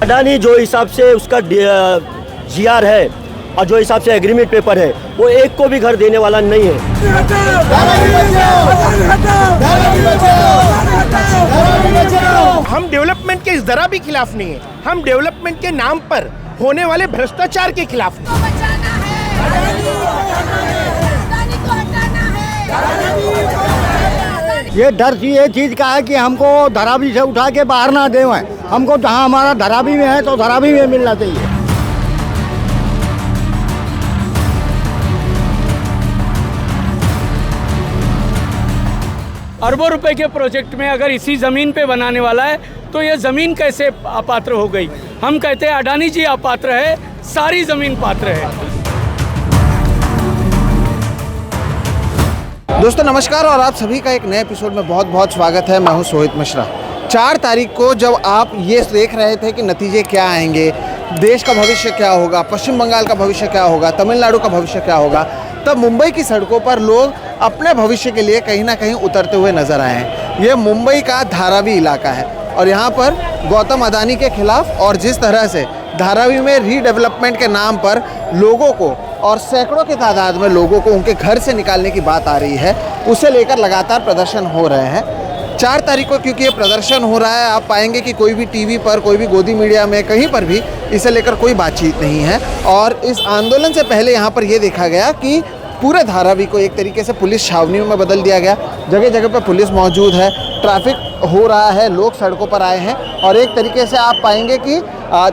अडानी जो हिसाब से उसका जीआर है और जो हिसाब से एग्रीमेंट पेपर है, वो एक को भी घर देने वाला नहीं है। हम डेवलपमेंट के इस जरा भी खिलाफ नहीं है, हम डेवलपमेंट के नाम पर होने वाले भ्रष्टाचार के खिलाफ नहीं। ये डर ये चीज का है कि हमको धरावी से उठा के बाहर ना देवें। हमको जहाँ हमारा धरावी में है तो धरावी में मिलना चाहिए। अरबों रुपए के प्रोजेक्ट में अगर इसी ज़मीन पे बनाने वाला है तो ये ज़मीन कैसे अपात्र हो गई? हम कहते हैं अडानी जी अपात्र है, सारी ज़मीन पात्र है। दोस्तों नमस्कार और आप सभी का एक नए एपिसोड में बहुत बहुत स्वागत है। मैं हूं सोहित मिश्रा। 4 तारीख को जब आप ये देख रहे थे कि नतीजे क्या आएंगे, देश का भविष्य क्या होगा, पश्चिम बंगाल का भविष्य क्या होगा, तमिलनाडु का भविष्य क्या होगा, तब मुंबई की सड़कों पर लोग अपने भविष्य के लिए कहीं ना कहीं उतरते हुए नजर आए हैं। ये मुंबई का धारावी इलाका है और यहाँ पर गौतम अडानी के खिलाफ और जिस तरह से धारावी में रीडेवलपमेंट के नाम पर लोगों को और सैकड़ों की तादाद में लोगों को उनके घर से निकालने की बात आ रही है, उसे लेकर लगातार प्रदर्शन हो रहे हैं। 4 तारीख को क्योंकि ये प्रदर्शन हो रहा है, आप पाएंगे कि कोई भी टीवी पर, कोई भी गोदी मीडिया में, कहीं पर भी इसे लेकर कोई बातचीत नहीं है। और इस आंदोलन से पहले यहाँ पर ये देखा गया कि पूरे धारावी को एक तरीके से पुलिस छावनियों में बदल दिया गया। जगह जगह पर पुलिस मौजूद है, ट्रैफिक हो रहा है, लोग सड़कों पर आए हैं और एक तरीके से आप पाएंगे कि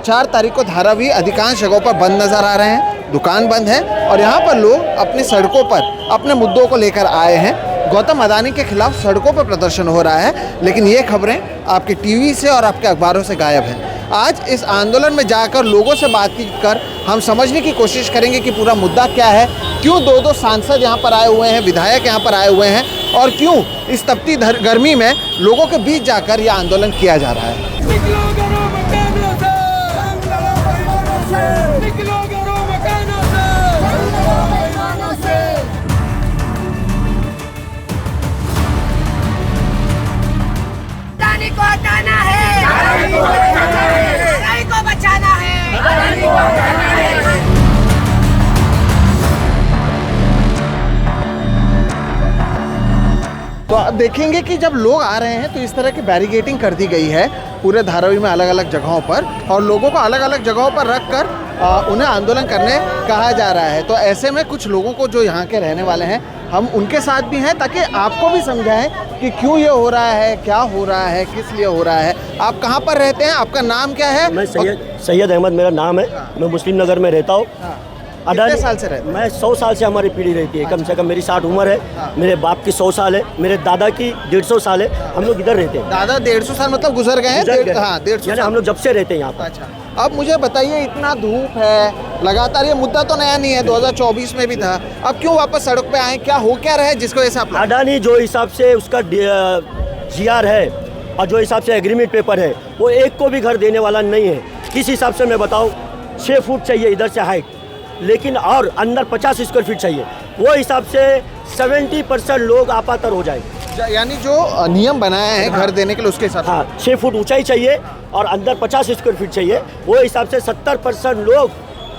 4 तारीख को धारावी अधिकांश जगहों पर बंद नज़र आ रहे हैं, दुकान बंद है और यहाँ पर लोग अपनी सड़कों पर अपने मुद्दों को लेकर आए हैं। गौतम अडानी के खिलाफ सड़कों पर प्रदर्शन हो रहा है, लेकिन ये खबरें आपके टीवी से और आपके अखबारों से गायब हैं। आज इस आंदोलन में जाकर लोगों से बातचीत कर हम समझने की कोशिश करेंगे कि पूरा मुद्दा क्या है, क्यों 2-2 सांसद यहाँ पर आए हुए हैं, विधायक यहाँ पर आए हुए हैं और क्यों इस तपती गर्मी में लोगों के बीच जाकर यह आंदोलन किया जा रहा है। को हटाना है, अडानी को बचाना है, अडानी को हटाना है। तो आप देखेंगे कि जब लोग आ रहे हैं तो इस तरह की बैरिकेडिंग कर दी गई है पूरे धारावी में अलग अलग जगहों पर और लोगों को अलग अलग जगहों पर रखकर उन्हें आंदोलन करने कहा जा रहा है। तो ऐसे में कुछ लोगों को जो यहाँ के रहने वाले हैं, हम उनके साथ भी हैं ताकि आपको भी समझाएं कि क्यों ये हो रहा है, क्या हो रहा है, किस लिए हो रहा है। आप कहाँ पर रहते हैं, आपका नाम क्या है? मैं सैयद अहमद मेरा नाम है। मैं मुस्लिम नगर में रहता हूँ। कितने साल से रहते हैं? मैं 100 साल से हमारी पीढ़ी रहती है। कम से कम मेरी 60 उम्र है। मेरे बाप की 100 साल है, मेरे दादा की 150 साल है। हम लोग इधर रहते हैं। दादा 150 साल मतलब गुजर गए हैं? हाँ, 150 हम लोग जब से रहते हैं यहाँ पर। अच्छा, अब मुझे बताइए, इतना धूप है लगातार, ये मुद्दा तो नया नहीं है, 2024 में भी था, अब क्यों वापस सड़क पे आए? क्या हो क्या रहा है जिसको ऐसा? अडानी जो हिसाब से उसका जीआर है और जो हिसाब से एग्रीमेंट पेपर है, वो एक को भी घर देने वाला नहीं है। किस हिसाब से मैं बताऊँ, 6 फुट चाहिए इधर से हाइट, लेकिन और अंदर 50 स्क्वायर फीट चाहिए। वो हिसाब से 70% लोग आपातर हो जाएंगे। यानी जो नियम बनाया है घर देने के लिए उसके हिसाब से? हाँ, 6 फुट ऊंचाई चाहिए और अंदर 50 स्क्वायर फीट चाहिए। वो हिसाब से 70% लोग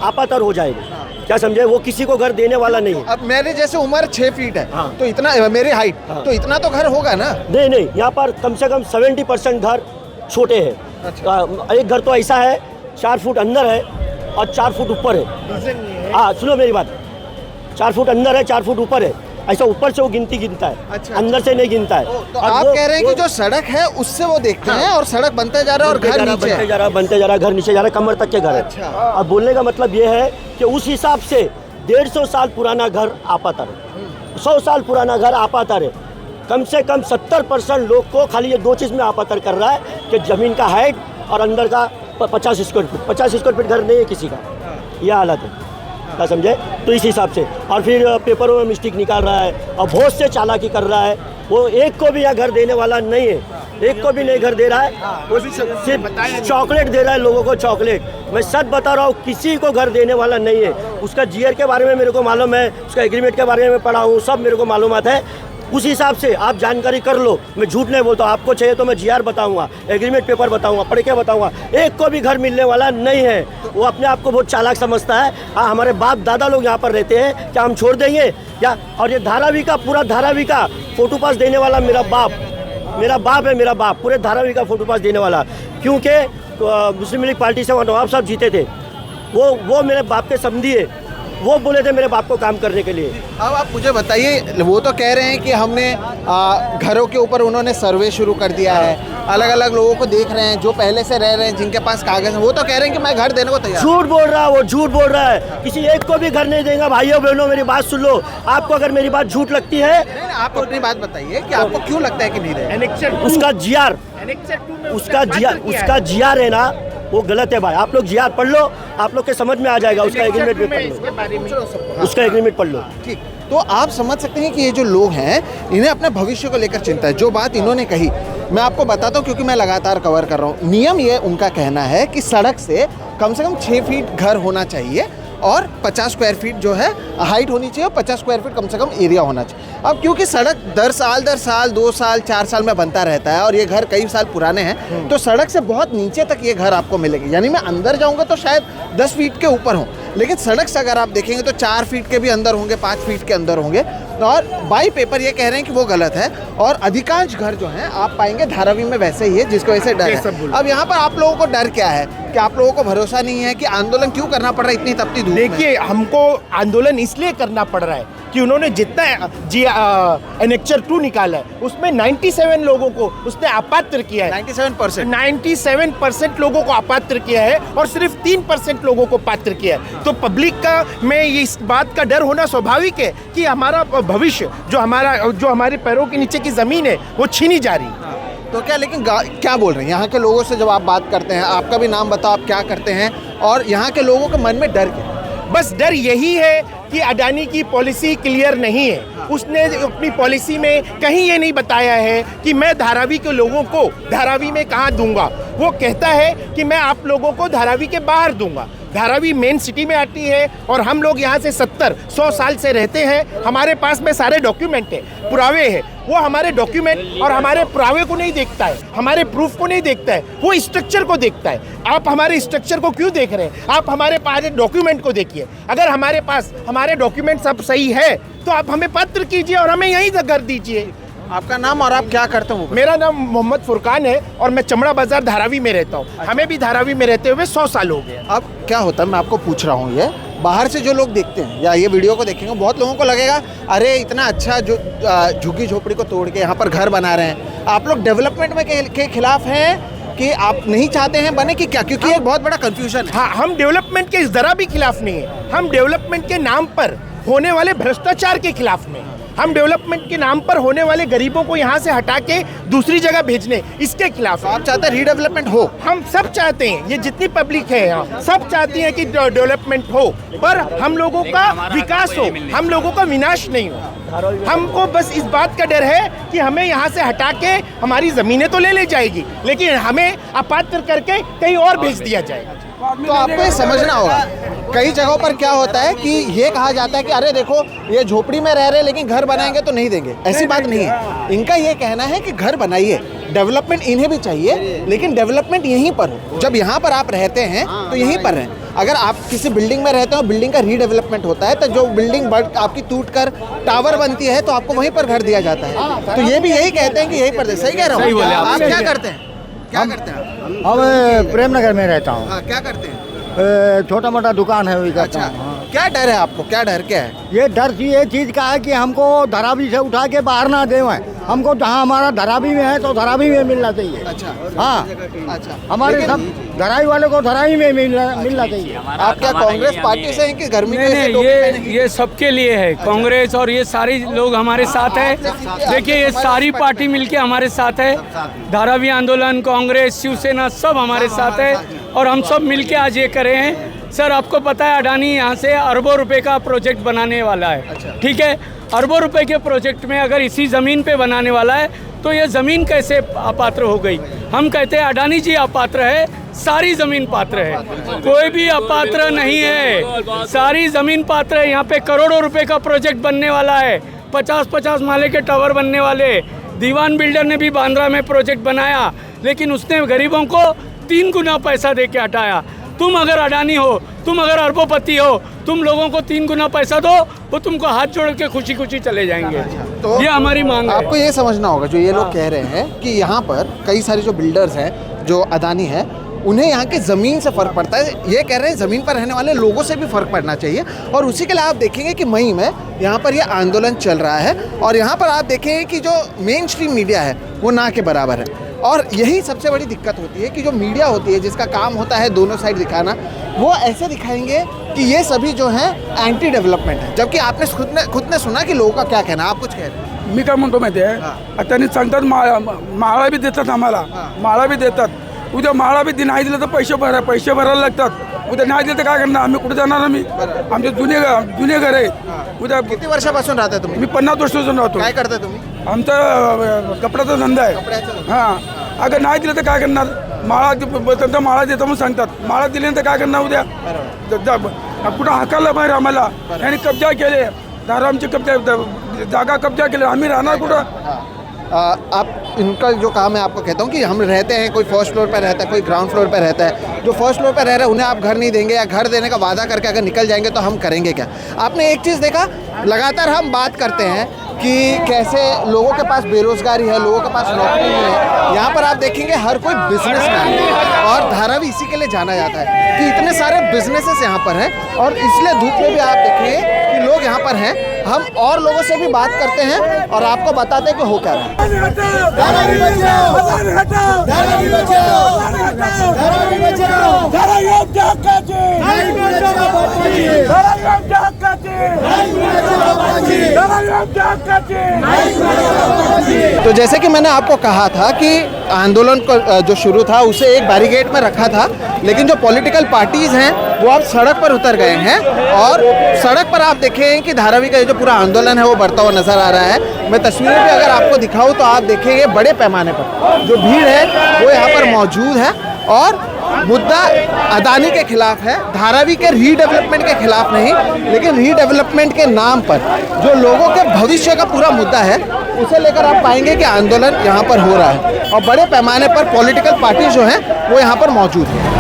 आपातर हो जाएंगे। क्या समझे? वो किसी को घर देने वाला नहीं है। अब मेरे जैसे उम्र 6 फीट है। हाँ। तो इतना मेरी हाइट। हाँ। तो इतना तो घर होगा ना? नहीं, यहाँ पर कम से कम 70% घर छोटे हैं। अच्छा। एक घर तो ऐसा है 4 फुट अंदर है और 4 फुट ऊपर है। हाँ, सुनो मेरी बात, 4 फुट अंदर है, 4 फुट ऊपर है, ऐसा ऊपर से वो गिनता है। अच्छा, अंदर से नहीं गिनता है। तो आप कह रहे हैं कि जो सड़क है उससे वो देखते हैं और सड़क बनते जा रहा है और घर नीचे बनते जा रहा है, घर नीचे जा रहा है, कमर तक के घर है। अच्छा। अब बोलने का मतलब ये है कि उस हिसाब से 150 साल पुराना घर आपातर है, 100 साल पुराना घर आपातर है। कम से कम 70% लोग को खाली ये 2 चीज़ में आपातर कर रहा है कि ज़मीन का हाइट और अंदर का 50 स्क्वायर फीट। 50 स्क्वायर फीट घर नहीं है किसी का, यह हालत है। क्या समझे? तो इस हिसाब से और फिर पेपरों में मिस्टेक निकाल रहा है और बहुत से चालाकी कर रहा है। वो एक को भी यहाँ घर देने वाला नहीं है, एक को भी नहीं घर दे रहा है। वो सिर्फ चॉकलेट दे रहा है लोगों को, चॉकलेट। मैं सच बता रहा हूँ, किसी को घर देने वाला नहीं है। उसका जीआर के बारे में मेरे को मालूम है, उसका एग्रीमेंट के बारे में पढ़ा हूँ, सब मेरे को मालूमात है। उस हिसाब से आप जानकारी कर लो। मैं झूठ नहीं बोलता, आपको चाहिए तो मैं जीआर बताऊंगा, एग्रीमेंट पेपर बताऊंगा, पढ़ के बताऊंगा। एक को भी घर मिलने वाला नहीं है। वो अपने आप को बहुत चालाक समझता है। हाँ, हमारे बाप दादा लोग यहाँ पर रहते हैं, क्या हम छोड़ देंगे क्या? और ये धारावी का पूरा धारावी का फोटो पास देने वाला मेरा बाप है, मेरा बाप पूरे धारावी का फोटो पास देने वाला, क्योंकि मुस्लिम लीग पार्टी से नवाब साहब जीते थे। वो मेरे बाप के समधी है, वो बोले थे मेरे बाप को काम करने के लिए। अब आप मुझे बताइए, वो तो कह रहे हैं कि हमने घरों के ऊपर उन्होंने सर्वे शुरू कर दिया है, अलग अलग लोगों को देख रहे हैं जो पहले से रह रहे हैं, जिनके पास कागज है, वो तो कह रहे हैं कि मैं घर देने को तैयार। झूठ बोल रहा है वो, झूठ बोल रहा है। किसी एक को भी घर नहीं देगा। भाइयों बहनों, मेरी बात सुन लो। आपको अगर मेरी बात झूठ लगती है, नहीं, आप अपनी बात बताइए कि आपको क्यों लगता है कि नहीं देगा। उसका जीआर है ना, वो गलत है भाई। आप लोग जीआर पढ़ लो, आप लोग के समझ में आ जाएगा। उसका एग्रीमेंट भी पढ़ लो, उसका एग्रीमेंट पढ़ लो। ठीक, तो आप समझ सकते हैं कि ये जो लोग हैं, इन्हें अपने भविष्य को लेकर चिंता है। जो बात इन्होंने कही मैं आपको बताता हूँ, क्योंकि मैं लगातार कवर कर रहा हूँ। नियम ये उनका कहना है कि सड़क से कम 6 फीट घर होना चाहिए और 50 स्क्वायर फीट जो है हाइट होनी चाहिए और 50 स्क्वायर फीट कम से कम एरिया होना चाहिए। अब क्योंकि सड़क दर साल 2 साल 4 साल में बनता रहता है और ये घर कई साल पुराने हैं, तो सड़क से बहुत नीचे तक ये घर आपको मिलेंगे। यानी मैं अंदर जाऊंगा तो शायद 10 फीट के ऊपर हूँ, लेकिन सड़क से अगर आप देखेंगे तो 4 फीट के भी अंदर होंगे, 5 फीट के अंदर होंगे। और बाई पेपर ये कह रहे हैं कि वो गलत है। और अधिकांश घर जो हैं आप पाएंगे धारावी में वैसे ही है, जिसको वैसे डर है। अब यहाँ पर आप लोगों को डर क्या है कि आप लोगों को भरोसा नहीं है कि आंदोलन क्यों करना पड़ रहा है इतनी तपती धूप में? देखिए, हमको आंदोलन इसलिए करना पड़ रहा है कि उन्होंने जितना एनेक्चर 2 निकाला है, उसमें 97 लोगों को उसने अपात्र किया है। 97% लोगों को अपात्र किया है और सिर्फ 3% लोगों को पात्र किया है। तो पब्लिक का में इस बात का डर होना स्वाभाविक है कि हमारा भविष्य, जो हमारे पैरों के नीचे की जमीन है, वो छीनी जा रही है। तो क्या, लेकिन क्या बोल रहे हैं यहाँ के लोगों से जब आप बात करते हैं? आपका भी नाम बताओ, आप क्या करते हैं और यहाँ के लोगों के मन में डर क्या? बस डर यही है कि अडानी की पॉलिसी क्लियर नहीं है। उसने अपनी पॉलिसी में कहीं ये नहीं बताया है कि मैं धारावी के लोगों को धारावी में कहाँ दूंगा। वो कहता है कि मैं आप लोगों को धारावी के बाहर दूंगा। धारावी मेन सिटी में आती है और हम लोग यहाँ से 70-100 साल से रहते हैं। हमारे पास में सारे डॉक्यूमेंट है, पुरावे हैं। वो हमारे डॉक्यूमेंट और हमारे पुरावे को नहीं देखता है, हमारे प्रूफ को नहीं देखता है, वो स्ट्रक्चर को देखता है। आप हमारे स्ट्रक्चर को क्यों देख रहे हैं? आप हमारे पास डॉक्यूमेंट को देखिए। अगर हमारे पास हमारे डॉक्यूमेंट सब सही है तो आप हमें पत्र कीजिए और हमें यहीं घर दीजिए। आपका नाम और आप क्या करते हो? मेरा नाम मोहम्मद फुरकान है और मैं चमड़ा बाजार धारावी में रहता हूँ। हमें भी धारावी में रहते हुए 100 साल हो गए। अब क्या होता है, मैं आपको पूछ रहा हूँ, ये बाहर से जो लोग देखते हैं या ये वीडियो को देखेंगे, बहुत लोगों को लगेगा अरे इतना अच्छा जो झुग्गी झोपड़ी को तोड़ के यहाँ पर घर बना रहे हैं। आप लोग डेवलपमेंट में के खिलाफ हैं कि आप नहीं चाहते हैं बने कि क्या? क्योंकि एक बहुत बड़ा कंफ्यूजन है। हाँ, हम डेवलपमेंट के जरा भी खिलाफ नहीं है। हम डेवलपमेंट के नाम पर होने वाले भ्रष्टाचार के खिलाफ में, हम डेवलपमेंट के नाम पर होने वाले गरीबों को यहाँ से हटा के दूसरी जगह भेजने, इसके खिलाफ। आप चाहते हैं रीडेवलपमेंट हो? हम सब चाहते हैं, ये जितनी पब्लिक है यहाँ सब चाहती है कि डेवलपमेंट हो, पर हम लोगों का विकास हो, हम लोगों का विनाश नहीं हो। हमको बस इस बात का डर है कि हमें यहाँ से हटा के हमारी जमीनें तो ले जाएगी, लेकिन हमें अपात्र करके कहीं और भेज दिया जाएगा। तो आपको ये समझना होगा, कई जगहों पर क्या होता है कि ये कहा जाता है कि अरे देखो ये झोपड़ी में रह रहे हैं लेकिन घर बनाएंगे तो नहीं देंगे। ऐसी बात नहीं है। इनका ये कहना है कि घर बनाइए, डेवलपमेंट इन्हें भी चाहिए, लेकिन डेवलपमेंट यहीं पर हो। जब यहाँ पर आप रहते हैं तो यहीं पर रहें। अगर आप किसी बिल्डिंग में रहते हो, बिल्डिंग का रीडेवलपमेंट होता है, तो जो बिल्डिंग आपकी टूटकर टावर बनती है तो आपको वहीं पर घर दिया जाता है। तो ये भी यही कहते हैं कि यहीं पर। सही कह रहा हूँ? आप क्या करते हैं? क्या करते हैं? हम प्रेमनगर में रहता हूँ। क्या करते हैं? छोटा मोटा दुकान है, वही करता अच्छा, हूँ। क्या डर है आपको? क्या डर क्या है? ये डर ये चीज़ का है कि हमको धारावी से उठा के बाहर ना देवें। हमको जहाँ हमारा धारावी में है तो धारावी में मिलना चाहिए। अच्छा, हाँ, अच्छा। हमारे सब धराई वाले को धराई में मिलना चाहिए। आप क्या कांग्रेस पार्टी से हैं कि गर्मी में नहीं, ये सबके लिए है। कांग्रेस और ये सारी लोग हमारे साथ है। देखिए, ये सारी पार्टी मिलके हमारे साथ है। धारावी आंदोलन, कांग्रेस, शिवसेना सब हमारे साथ है और हम सब मिलके आज ये करे हैं। सर, आपको पता है अडानी यहाँ से अरबों रुपए का प्रोजेक्ट बनाने वाला है। ठीक है, अरबों रुपए के प्रोजेक्ट में अगर इसी ज़मीन पे बनाने वाला है तो ये ज़मीन कैसे अपात्र हो गई? हम कहते हैं अडानी जी अपात्र है, सारी ज़मीन पात्र है, कोई भी अपात्र नहीं है। सारी ज़मीन पात्र है। यहाँ पे करोड़ों रुपए का प्रोजेक्ट बनने वाला है, 50-50 माले के टावर बनने वाले। दीवान बिल्डर ने भी बांद्रा में प्रोजेक्ट बनाया, लेकिन उसने गरीबों को 3 गुना पैसा दे के हटाया। तुम अगर अडानी हो, तुम अगर अरबोपति हो, तुम लोगों को 3 गुना पैसा दो, वो तुमको हाथ जोड़ के खुशी खुशी चले जाएंगे। तो ये हमारी मांग है। आपको ये समझना होगा, जो ये लोग कह रहे हैं कि यहाँ पर कई सारे जो बिल्डर्स हैं, जो अदानी है, उन्हें यहाँ की ज़मीन से फ़र्क पड़ता है। ये कह रहे हैं ज़मीन पर रहने वाले लोगों से भी फ़र्क पड़ना चाहिए। और उसी के लिए आप देखेंगे कि मई में यहाँ पर ये आंदोलन चल रहा है, और यहाँ पर आप देखेंगे कि जो मेन स्ट्रीम मीडिया है वो ना के बराबर है। और यही सबसे बड़ी दिक्कत होती है कि जो मीडिया होती है, जिसका काम होता है दोनों साइड दिखाना, वो ऐसे दिखाएंगे कि ये सभी जो हैं एंटी डेवलपमेंट है, जबकि आपने खुद ने सुना कि लोगों का क्या कहना। आप कुछ कह रहे हैं? मी काय म्हणतो माहिती आहे, त्यांनी सांगतात माळा बी देतात आम्हाला, माळा बी देतात। उद्या माळा बी नाही दिलं तर पैसे भरायला लागतात। उद्या नाही दिलं तर काय करणार? आम्ही कुठे जाणार? आम्ही आमचे जुने घर आहेत। उद्या किती वर्षापासून राहता तुम्ही? मी 50 वर्षापासून राहतो। काय करता तुम्ही? आमचा कपड्याचा धंदा आहे। हां, अगर नाही दिलं तर काय करणार? त्यांचा माळा देतो म्हणून सांगतात, माळा दिल्यानंतर काय करणार? उद्या कुठं हाकायला बाहेर आम्हाला, आणि कब्जा केले, दारामचे जागा कब्जा केले, आम्ही राहणार कुठं? आप इनका जो काम है, आपको कहता हूँ कि हम रहते हैं, कोई फर्स्ट फ्लोर पर रहता है, कोई ग्राउंड फ्लोर पर रहता है। जो फर्स्ट फ्लोर पर रह रहे हैं उन्हें आप घर नहीं देंगे, या घर देने का वादा करके अगर निकल जाएंगे तो हम करेंगे क्या? आपने एक चीज़ देखा, लगातार हम बात करते हैं कि कैसे लोगों के पास बेरोजगारी है, लोगों के पास नौकरी नहीं है। यहाँ पर आप देखेंगे हर कोई बिजनेसमैन है, और धारावी इसी के लिए जाना जाता है कि इतने सारे बिजनेसेस यहाँ पर हैं, और इसलिए धूप में भी आप देखेंगे कि लोग यहाँ पर हैं। हम और लोगों से भी बात करते हैं और आपको बताते हैं कि हो क्या रहा है। तो जैसे कि मैंने आपको कहा था कि आंदोलन को जो शुरू था उसे एक बैरिकेड में रखा था, लेकिन जो पॉलिटिकल पार्टीज़ हैं वो अब सड़क पर उतर गए हैं, और सड़क पर आप देखें कि धारावी का जो पूरा आंदोलन है वो बढ़ता हुआ नजर आ रहा है। मैं तस्वीरें भी अगर आपको दिखाऊं तो आप देखेंगे बड़े पैमाने पर जो भीड़ है वो यहाँ पर मौजूद है, और मुद्दा अदानी के खिलाफ है, धारावी के रीडेवलपमेंट के खिलाफ नहीं, लेकिन रीडेवलपमेंट के नाम पर जो लोगों के भविष्य का पूरा मुद्दा है उसे लेकर आप पाएंगे कि आंदोलन यहाँ पर हो रहा है, और बड़े पैमाने पर पॉलिटिकल पार्टी जो हैं वो यहाँ पर मौजूद है।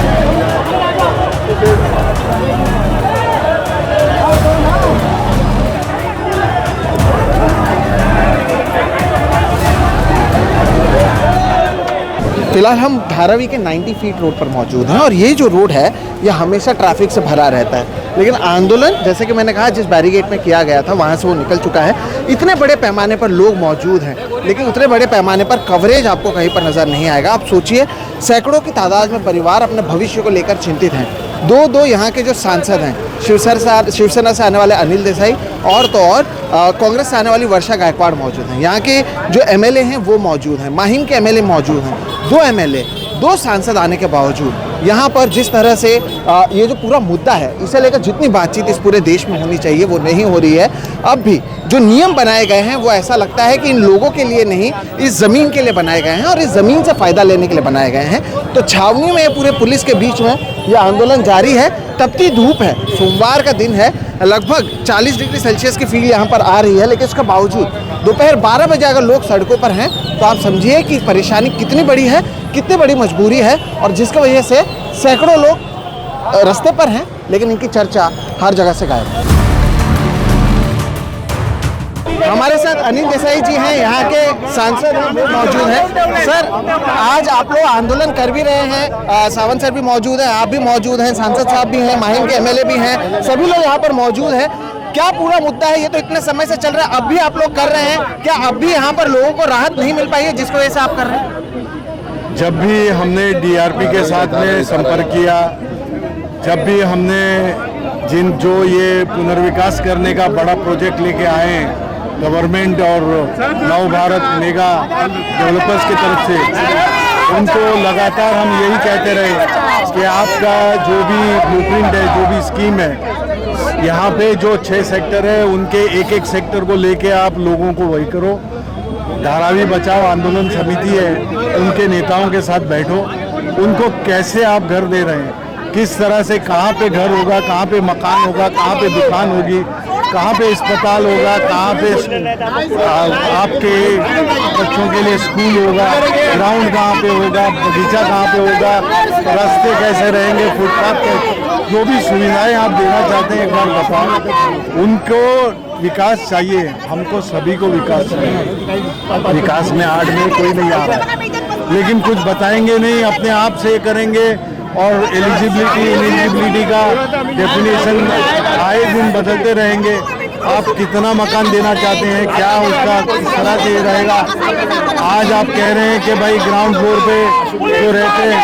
फिलहाल हम धारावी के 90 फीट रोड पर मौजूद हैं, और ये जो रोड है ये हमेशा ट्रैफिक से भरा रहता है, लेकिन आंदोलन जैसे कि मैंने कहा जिस बैरिकेड में किया गया था वहाँ से वो निकल चुका है। इतने बड़े पैमाने पर लोग मौजूद हैं, लेकिन उतने बड़े पैमाने पर कवरेज आपको कहीं पर नज़र नहीं आएगा। आप सोचिए, सैकड़ों की तादाद में परिवार अपने भविष्य को लेकर चिंतित हैं। दो यहाँ के जो सांसद हैं, शिवसेना से आने वाले अनिल देसाई, और तो और कांग्रेस से आने वाली वर्षा गायकवाड़ मौजूद हैं। यहाँ के जो एमएलए हैं वो मौजूद हैं, माहिम के एमएलए मौजूद हैं। 2 एमएलए, 2 सांसद आने के बावजूद यहाँ पर जिस तरह से ये जो पूरा मुद्दा है इसे लेकर जितनी बातचीत इस पूरे देश में होनी चाहिए वो नहीं हो रही है। अब भी जो नियम बनाए गए हैं वो ऐसा लगता है कि इन लोगों के लिए नहीं, इस ज़मीन के लिए बनाए गए हैं, और इस ज़मीन से फ़ायदा लेने के लिए बनाए गए हैं। तो छावनी में ये पूरे पुलिस के बीच में ये आंदोलन जारी है। तपती धूप है, सोमवार का दिन है, लगभग 40 डिग्री सेल्सियस की फील यहाँ पर आ रही है, लेकिन इसके बावजूद दोपहर 12 बजे अगर लोग सड़कों पर हैं तो आप समझिए कि परेशानी कितनी बड़ी है, कितनी बड़ी मजबूरी है, और जिसकी वजह से सैकड़ों लोग रास्ते पर हैं, लेकिन इनकी चर्चा हर जगह से गायब है। हमारे साथ अनिल देसाई जी हैं, यहाँ के सांसद हैं, वो मौजूद हैं। सर, आज आप लोग आंदोलन कर भी रहे हैं, सावंत सर भी मौजूद हैं, आप भी मौजूद हैं, सांसद साहब भी हैं, माहिम के एमएलए भी हैं, सभी लोग यहाँ पर मौजूद हैं। क्या पूरा मुद्दा है? ये तो इतने समय से चल रहा है, अब भी आप लोग कर रहे हैं, क्या अब भी यहाँ पर लोगों को राहत नहीं मिल पाई है जिसकी वजह से आप कर रहे हैं? जब भी हमने डीआरपी के साथ में संपर्क किया, जब भी हमने जो ये पुनर्विकास करने का बड़ा प्रोजेक्ट लेके आए हैं गवर्नमेंट और नव भारत मेगा डेवलपर्स की तरफ से, उनको लगातार हम यही कहते रहे कि आपका जो भी ब्लूप्रिंट है, जो भी स्कीम है, यहाँ पे जो 6 सेक्टर है उनके एक सेक्टर को लेके आप लोगों को वही करो। धारावी बचाओ आंदोलन समिति है, उनके नेताओं के साथ बैठो, उनको कैसे आप घर दे रहे हैं, किस तरह से, कहाँ पे घर होगा, कहाँ पे मकान होगा, कहाँ पे दुकान होगी, कहाँ पे अस्पताल होगा, कहाँ पे आपके बच्चों के लिए स्कूल होगा, ग्राउंड कहाँ पे होगा, बगीचा कहाँ पे होगा, रास्ते कैसे रहेंगे, फुटपाथ कैसे, जो भी सुविधाएं आप देना चाहते हैं एक बार बताओ। उनको विकास चाहिए, हमको सभी को विकास चाहिए। विकास में आड़ में कोई नहीं आ रहा है, लेकिन कुछ बताएंगे नहीं, अपने आप से करेंगे। और एलिजिबिलिटी का डेफिनेशन आए दिन बदलते रहेंगे। आप कितना मकान देना चाहते हैं, क्या उसका किस तरह से रहेगा। आज आप कह रहे हैं कि भाई ग्राउंड फ्लोर पे जो रहते हैं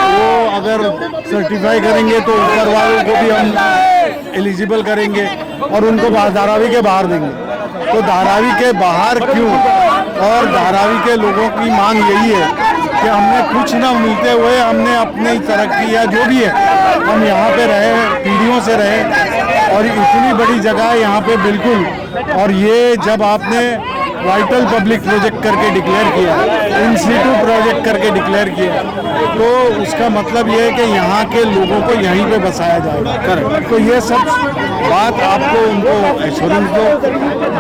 वो अगर सर्टिफाई करेंगे तो ऊपर वालों को भी हम एलिजिबल करेंगे और उनको धारावी के बाहर देंगे। तो धारावी के बाहर क्यों? और धारावी के लोगों की मांग यही है कि हमने कुछ ना मिलते हुए हमने अपनी तरक्की या जो भी है हम यहाँ पे रहे, पीढ़ियों से रहे और इतनी बड़ी जगह है यहाँ पे बिल्कुल। और ये जब आपने वाइटल पब्लिक प्रोजेक्ट करके डिक्लेयर किया, इन सीटू प्रोजेक्ट करके डिक्लेयर किया, तो उसका मतलब ये है कि यहाँ के लोगों को यहीं पे बसाया जाएगा। करेक्ट। तो ये सब बात आपको उनको एश्योरेंस दो,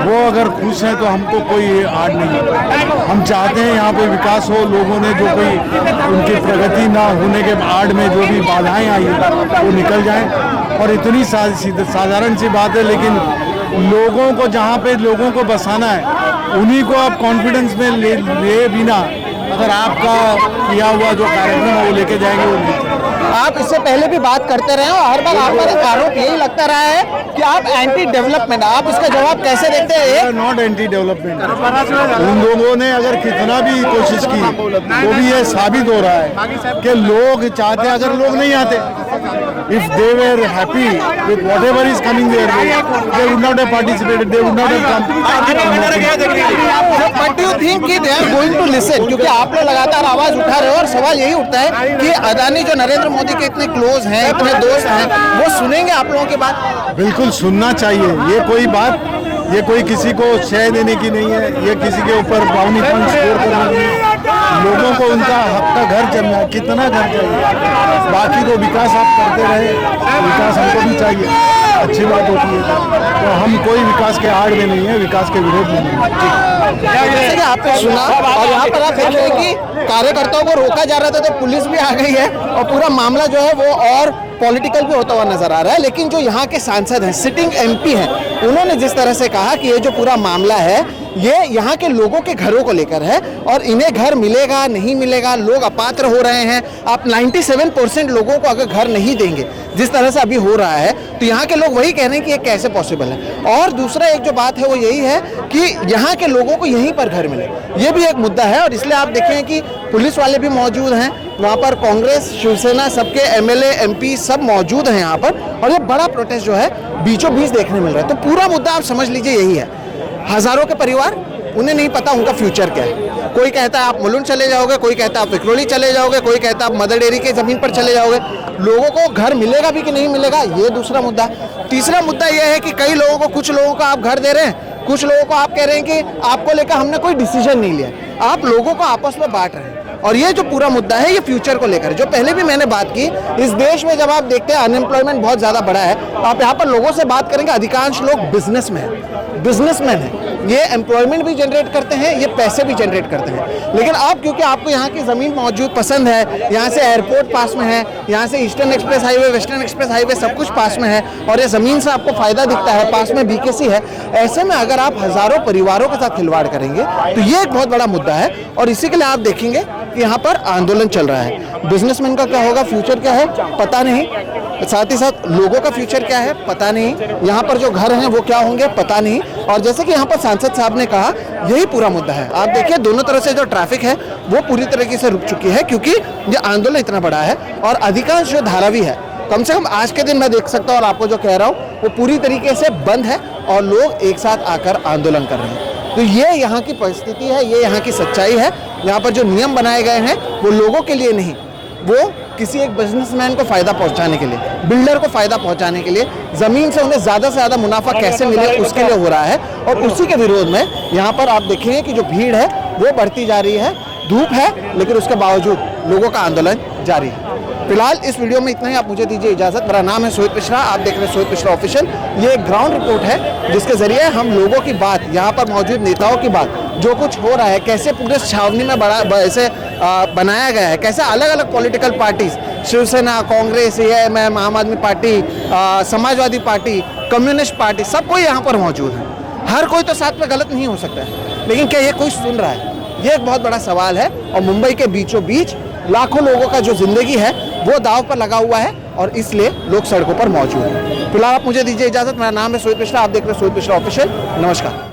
वो अगर खुश हैं तो हमको कोई आड़ नहीं है। हम चाहते हैं यहाँ पे विकास हो, लोगों ने जो कोई उनकी प्रगति ना होने के आड़ में जो भी बाधाएं आई हैं वो निकल जाएं। और इतनी साधारण सी बात है, लेकिन लोगों को जहाँ पे लोगों को बसाना है उन्हीं को आप कॉन्फिडेंस में ले बिना अगर आपका किया हुआ जो कार्यक्रम है वो लेके जाएंगे वो नहीं। आप इससे पहले भी बात करते रहे और हर बार आपका आरोप यही लगता रहा है कि आप एंटी डेवलपमेंट, आप इसका जवाब कैसे देते हैं? Not anti development. उन लोगों ने अगर कितना भी कोशिश की तो भी ये साबित हो रहा है कि लोग चाहते, अगर लोग नहीं आते, if they were happy with whatever is coming their way, they would not have participated, they would not have come. But do you think कि they are going to listen? क्योंकि आप लोग लगातार आवाज उठा रहे हो और सवाल यही उठता है कि अदानी जो नरेंद्र मोदी के इतने क्लोज हैं, इतने दोस्त हैं, वो सुनेंगे आप लोगों की बात? बिल्कुल सुनना चाहिए। ये कोई बात, ये कोई किसी को शय देने की नहीं है, ये किसी के ऊपर बाउनी पॉइंट स्कोर करना नहीं है। लोगों को उनका हक का घर चलना है, कितना घर चाहिए, बाकी तो विकास आप करते रहे, विकास हमको भी चाहिए, अच्छी बात होती है। तो हम कोई विकास के आड़ में नहीं है, विकास के विरोध में नहीं है। जैसे कि आपने सुना और यहाँ पर आप देख रहे हैं कि कार्यकर्ताओं को रोका जा रहा था तो पुलिस भी आ गई है और पूरा मामला जो है वो और पॉलिटिकल भी होता हुआ नजर आ रहा है। लेकिन जो यहाँ के सांसद हैं, सिटिंग एमपी हैं, उन्होंने जिस तरह से कहा कि ये जो पूरा मामला है ये यहाँ के लोगों के घरों को लेकर है और इन्हें घर मिलेगा नहीं मिलेगा, लोग अपात्र हो रहे हैं। आप 97% लोगों को अगर घर नहीं देंगे जिस तरह से अभी हो रहा है तो यहाँ के लोग वही कह रहे हैं कि ये कैसे पॉसिबल है। और दूसरा एक जो बात है वो यही है कि यहाँ के लोगों को यहीं पर घर मिले, ये भी एक मुद्दा है। और इसलिए आप देखें कि पुलिस वाले भी मौजूद हैं वहाँ पर, कांग्रेस शिवसेना सबके एमएलए एमपी सब मौजूद हैं यहाँ पर और ये बड़ा प्रोटेस्ट जो है बीचों बीच देखने मिल रहा है। तो पूरा मुद्दा आप समझ लीजिए यही है, हजारों के परिवार, उन्हें नहीं पता उनका फ्यूचर क्या है। कोई कहता है आप मुलुंड चले जाओगे, कोई कहता है आप विक्रोली चले जाओगे, कोई कहता है आप मदर डेयरी की जमीन पर चले जाओगे। लोगों को घर मिलेगा भी कि नहीं मिलेगा, ये दूसरा मुद्दा। तीसरा मुद्दा यह है कि कई लोगों को, कुछ लोगों को आप घर दे रहे हैं, कुछ लोगों को आप कह रहे हैं कि आपको लेकर हमने कोई डिसीजन नहीं लिया। आप लोगों को आपस में बांट रहे हैं और ये जो पूरा मुद्दा है ये फ्यूचर को लेकर, जो पहले भी मैंने बात की, इस देश में जब आप देखते हैं अनएम्प्लॉयमेंट बहुत ज़्यादा बढ़ा है, आप यहाँ पर लोगों से बात करेंगे, अधिकांश लोग बिजनेसमैन हैं, ये एम्प्लॉयमेंट भी जनरेट करते हैं, ये पैसे भी जनरेट करते हैं। लेकिन अब क्योंकि आपको यहाँ की ज़मीन मौजूद पसंद है, यहाँ से एयरपोर्ट पास में है, यहाँ से eastern express highway, western express highway सब कुछ पास में है और ये ज़मीन से आपको फ़ायदा दिखता है, पास में बीकेसी है, ऐसे में अगर आप हज़ारों परिवारों के साथ खिलवाड़ करेंगे तो ये एक बहुत बड़ा मुद्दा है। और इसी के लिए आप देखेंगे कि यहाँ पर आंदोलन चल रहा है। बिजनेसमैन का क्या होगा, फ्यूचर क्या है पता नहीं, साथ ही साथ लोगों का फ्यूचर क्या है पता नहीं, यहाँ पर जो घर हैं वो क्या होंगे पता नहीं। और जैसे कि यहाँ पर सांसद साहब ने कहा, यही पूरा मुद्दा है। आप देखिए दोनों तरफ से जो ट्रैफिक है वो पूरी तरीके से रुक चुकी है क्योंकि ये आंदोलन इतना बड़ा है और अधिकांश जो धारावी है, कम से कम आज के दिन मैं देख सकता हूँ और आपको जो कह रहा हूँ वो पूरी तरीके से बंद है और लोग एक साथ आकर आंदोलन कर रहे हैं। तो ये यहाँ की परिस्थिति है, ये यहाँ की सच्चाई है। यहाँ पर जो नियम बनाए गए हैं वो लोगों के लिए नहीं, वो किसी एक बिजनेसमैन को फ़ायदा पहुंचाने के लिए, बिल्डर को फ़ायदा पहुंचाने के लिए, ज़मीन से उन्हें ज़्यादा से ज़्यादा मुनाफा कैसे मिले उसके लिए हो रहा है। और उसी के विरोध में यहाँ पर आप देखेंगे कि जो भीड़ है वो बढ़ती जा रही है, धूप है लेकिन उसके बावजूद लोगों का आंदोलन जारी है। फिलहाल इस वीडियो में इतना ही, आप मुझे दीजिए इजाजत। मेरा नाम है सोहित मिश्रा, आप देख रहे हैं सोहित मिश्रा ऑफिशियल। ये एक ग्राउंड रिपोर्ट है जिसके जरिए हम लोगों की बात, यहाँ पर मौजूद नेताओं की बात, जो कुछ हो रहा है, कैसे पूरे छावनी में ऐसे बनाया गया है, कैसे अलग अलग political parties, Shiv Sena, Congress, AIMM, Aam Aadmi party, Samajwadi party, communist party, सब कोई यहाँ पर मौजूद है। हर कोई तो साथ में गलत नहीं हो सकता है, लेकिन क्या ये कोई सुन रहा है? ये एक बहुत बड़ा सवाल है। और मुंबई के बीचों बीच लाखों लोगों का जो जिंदगी है वो दांव पर लगा हुआ है और इसलिए लोग सड़कों पर मौजूद हैं। फिलहाल आप मुझे दीजिए इजाजत। मेरा नाम है सोहित मिश्रा, आप देख रहे हैं सोहित मिश्रा ऑफिशियल। नमस्कार।